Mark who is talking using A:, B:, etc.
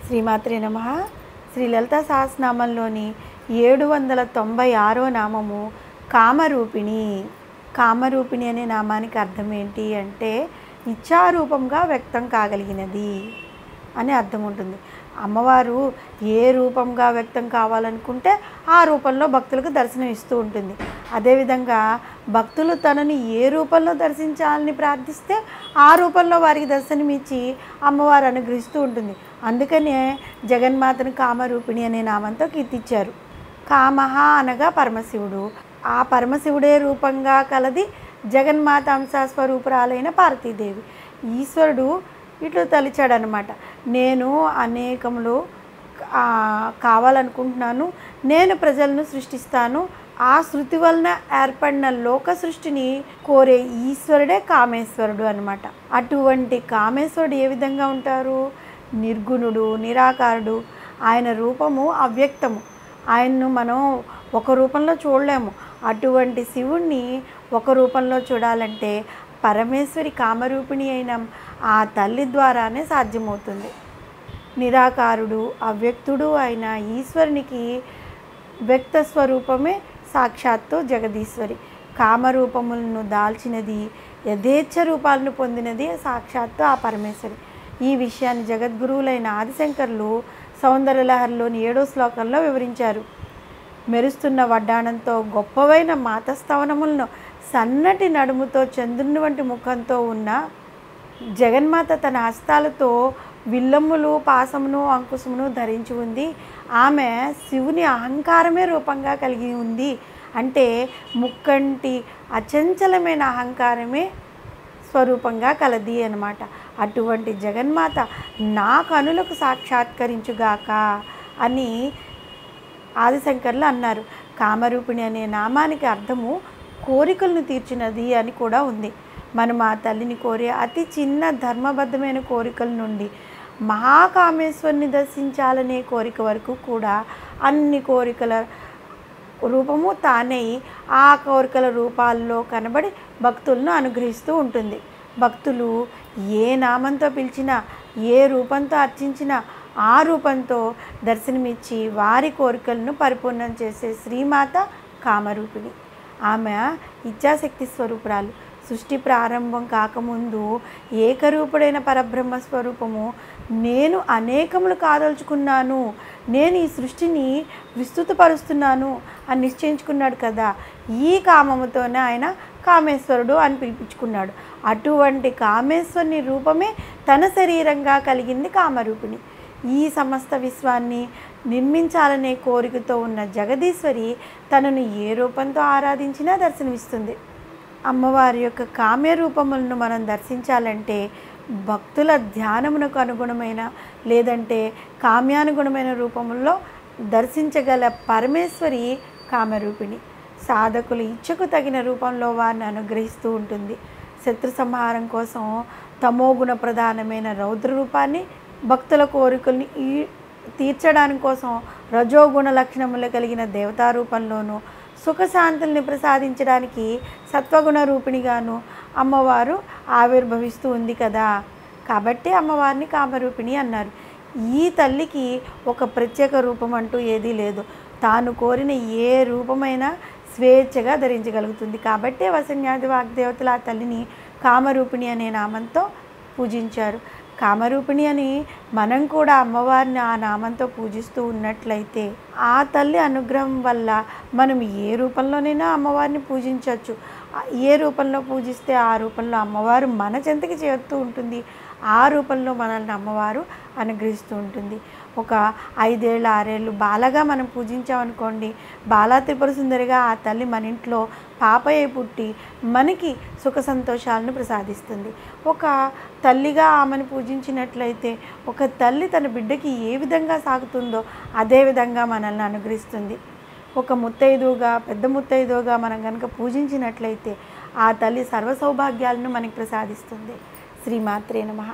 A: శ్రీమాత్రే నమః. శ్రీ లలితా సహస్రనామంలోని 796వ నామము కామరూపిణి. కామరూపిణి అనే నామానికి అర్థం ఏంటి అంటే ఇచ్ఛారూపంగా వ్యక్తం కాగలిగినది అని అర్థం ఉంటుంది. అమ్మవారు ఏ రూపంగా వ్యక్తం కావాలనుకుంటే ఆ రూపంలో భక్తులకు దర్శనం ఇస్తూ ఉంటుంది. అదేవిధంగా భక్తులు తనని ఏ రూపంలో దర్శించాలని ప్రార్థిస్తే ఆ రూపంలో వారికి దర్శనమిచ్చి అమ్మవారు అనుగ్రహిస్తూ ఉంటుంది. అందుకనే జగన్మాతను కామరూపిణి అనే నామంతో కీర్తించారు. కామహ అనగా పరమశివుడు. ఆ పరమశివుడే రూపంగా కలది జగన్మాత అంశస్వరూపురాలైన పార్వతీదేవి. ఈశ్వరుడు ఇట్లు తలిచాడనమాట. నేను అనేకములు కావాలనుకుంటున్నాను, నేను ప్రజలను సృష్టిస్తాను. ఆ శృతి వలన ఏర్పడిన లోక సృష్టిని కోరే ఈశ్వరుడే కామేశ్వరుడు అనమాట. అటువంటి కామేశ్వరుడు ఏ విధంగా ఉంటారు? నిర్గుణుడు, నిరాకారుడు. ఆయన రూపము అవ్యక్తము. ఆయన్ను మనం ఒక రూపంలో చూడలేము. అటువంటి శివుణ్ణి ఒక రూపంలో చూడాలంటే పరమేశ్వరి కామరూపిణి అయిన ఆ తల్లి ద్వారానే సాధ్యమవుతుంది. నిరాకారుడు, అవ్యక్తుడు అయిన ఈశ్వరునికి వ్యక్త స్వరూపమే సాక్షాత్తు జగదీశ్వరి. కామరూపములను దాల్చినది, యథేచ్ఛ రూపాలను పొందినది సాక్షాత్తు ఆ పరమేశ్వరి. ఈ విషయాన్ని జగద్గురువులైన ఆదిశంకరులు సౌందర్యలహరిలోని 7వ శ్లోకంలో వివరించారు. మెరుస్తున్న వడ్డాణంతో గొప్పవైన మాతస్థవనములను సన్నటి నడుముతో చంద్రుని వంటి ముఖంతో ఉన్న జగన్మాత తన హస్తాలతో విల్లమ్ములు, పాసమును, అంకుశమును ధరించి ఉంది. ఆమె శివుని అహంకారమే రూపంగా కలిగి ఉంది. అంటే ముక్కంటి అచంచలమైన అహంకారమే స్వరూపంగా కలది అన్నమాట. అటువంటి జగన్మాత నా కనులకు సాక్షాత్కరించుగాక అని ఆదిశంకర్లు అన్నారు. కామరూపిణి అనే నామానికి అర్థము కోరికలను తీర్చినది అని కూడా ఉంది. మనం ఆ తల్లిని కోరే అతి చిన్న ధర్మబద్ధమైన కోరికల నుండి మహాకామేశ్వరిని దర్శించాలనే కోరిక వరకు కూడా అన్ని కోరికల రూపము తానే ఆ కోరికల రూపాల్లో కనబడి భక్తులను అనుగ్రహిస్తూ ఉంటుంది. భక్తులు ఏ నామంతో పిలిచినా, ఏ రూపంతో అర్చించినా ఆ రూపంతో దర్శనమిచ్చి వారి కోరికలను పరిపూర్ణం చేసే శ్రీమాత కామరూపిణి. ఆమె ఇచ్ఛాశక్తి స్వరూపురాలు. సృష్టి ప్రారంభం కాకముందు ఏకరూపుడైన పరబ్రహ్మ స్వరూపము నేను అనేకములు కాదలుచుకున్నాను, నేను ఈ సృష్టిని విస్తృతపరుస్తున్నాను అని నిశ్చయించుకున్నాడు కదా. ఈ కామముతోనే ఆయన కామేశ్వరుడు అని పిలిపించుకున్నాడు. అటువంటి కామేశ్వరుని రూపమే తన శరీరంగా కలిగింది కామరూపిణి. ఈ సమస్త విశ్వాన్ని నిర్మించాలనే కోరికతో ఉన్న జగదీశ్వరి తనను ఏ రూపంతో ఆరాధించినా దర్శనమిస్తుంది. అమ్మవారి యొక్క కామ్య రూపములను మనం దర్శించాలంటే భక్తుల ధ్యానమునకు అనుగుణమైన లేదంటే కామ్యానుగుణమైన రూపముల్లో దర్శించగల పరమేశ్వరి కామరూపిణి. సాధకుల ఇచ్చకు తగిన రూపంలో వారిని అనుగ్రహిస్తూ ఉంటుంది. శత్రు సంహారం కోసం తమోగుణ ప్రధానమైన రౌద్ర రూపాన్ని, భక్తుల కోరికల్ని తీర్చడానికి కోసం రజోగుణ లక్షణములు కలిగిన దేవతా రూపంలోనూ, సుఖశాంతుల్ని ప్రసాదించడానికి సత్వగుణ రూపిణిగాను అమ్మవారు ఆవిర్భవిస్తూ ఉంది కదా. కాబట్టి అమ్మవారిని కామరూపిణి అన్నారు. ఈ తల్లికి ఒక ప్రత్యేక రూపం అంటూ ఏదీ లేదు. తాను కోరిన ఏ రూపమైనా స్వేచ్ఛగా ధరించగలుగుతుంది. కాబట్టి వసన్యాది వాగ్దేవతలు ఆ తల్లిని కామరూపిణి అనే నామంతో పూజించారు. కామరూపిణి అని మనం కూడా అమ్మవారిని ఆ నామంతో పూజిస్తూ ఉన్నట్లయితే ఆ తల్లి అనుగ్రహం వల్ల మనం ఏ రూపంలోనైనా అమ్మవారిని పూజించవచ్చు. ఏ రూపంలో పూజిస్తే ఆ రూపంలో అమ్మవారు మన చెంతకి చేరుతూ ఉంటుంది. ఆ రూపంలో మనల్ని అమ్మవారు అనుగ్రహిస్తూ ఉంటుంది. ఒక 5 ఏళ్ళు 6 ఏళ్ళు బాలగా మనం పూజించామనుకోండి, బాలా త్రిపుర సుందరిగా ఆ తల్లి మన ఇంట్లో పాపయ్య పుట్టి మనకి సుఖ సంతోషాలను ప్రసాదిస్తుంది. ఒక తల్లిగా ఆమెను పూజించినట్లయితే ఒక తల్లి తన బిడ్డకి ఏ విధంగా సాగుతుందో అదే విధంగా మనల్ని అనుగ్రహిస్తుంది. ఒక ముత్తైదువుగా, పెద్ద ముత్తైదువుగా మనం కనుక పూజించినట్లయితే ఆ తల్లి సర్వ సౌభాగ్యాలను మనకి ప్రసాదిస్తుంది. శ్రీమాత్రే నమః.